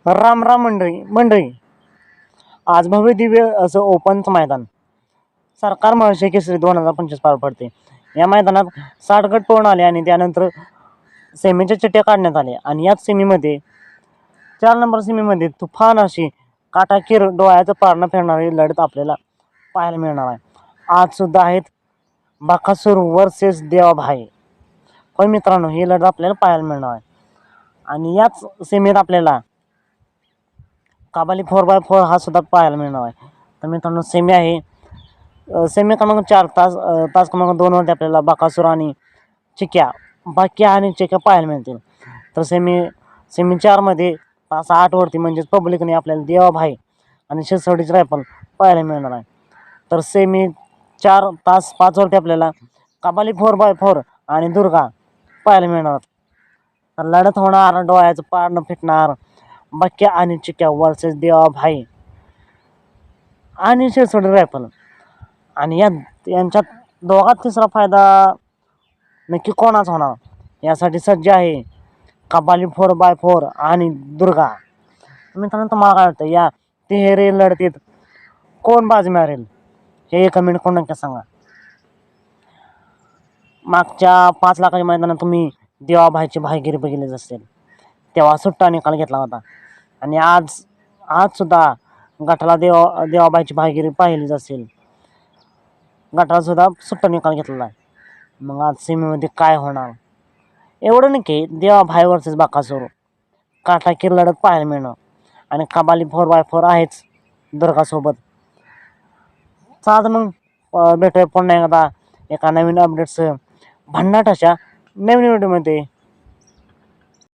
राम राम मंडळी, आज भव्य दिव्य असं ओपनचं मैदान सरकार महर्षी केसरी 2025 पार पडते. या मैदानात 60 गट पळून आले आणि त्यानंतर सेमीच्या चिठ्ठ्या काढण्यात आल्या आणि याच सेमीमध्ये 4 नंबर सेमीमध्ये तुफान अशी काटाकीर डोळ्याचं पारणं फिरणारी लढत आपल्याला पाहायला मिळणार आहे. आज सुद्धा आहेत बकासूर वर्सेस देवाभाई. होय मित्रांनो, ही लढत आपल्याला पाहायला मिळणार आहे. आणि याच सेमीत आपल्याला कबाली 4x4 हा सुद्धा पाहायला मिळणार आहे. तर मित्रांनो, सेमी आहे सेमी क्रमांक 4 तास क्रमांक 2 वरती आपल्याला बकासूर आणि बाक्या आणि चिक्या पाहायला मिळतील. तर सेमी 4मध्ये तास 8 वरती म्हणजेच पब्लिकने आपल्याला देवाभाई आणि शिरसवडीची रायफल पाहायला मिळणार आहे. तर सेमी 4 तास 5 वरती आपल्याला कबाली 4x4 आणि दुर्गा पाहायला मिळणार. तर लढत होणार, डोळ्याचं पारणं फिटणार, बक्या आणि चिक्या वर्सेस देवाभाई आणि शिरसोडी रायफल. आणि यांच्यात दोघात तिसरा फायदा नक्की कोणाच होणार यासाठी सज्ज आहे कबाली 4x4 आणि दुर्गा. मित्रांनो, तुम्हाला काय वाटतं या तिहेरी लढतीत कोण बाजी मारेल हे कमेंट करून नक्की सांगा. मागच्या 5 लाखाच्या मैदानात तुम्ही देवाभाईची भाईगिरी बघितलीच असेल, तेव्हा सुट्टा निकाल घेतला होता. आणि आज सुद्धा गटाला देवाबाईची भाईगिरी पाहिलीच असेल, गटाला सुद्धा सुट्टा निकाल घेतलेला आहे. मग आज सेमीमध्ये काय होणार एवढं नक्की, देवाभाई वर्सेस बकासूर काटाकीर लढत पाहायला मिळणार आणि कबाली 4x4 आहेच दुर्गासोबत. चला मग भेटूया पुन्हा एकदा एका नवीन अपडेट्ससह भन्नाट अशा नवीन व्हिडिओमध्ये.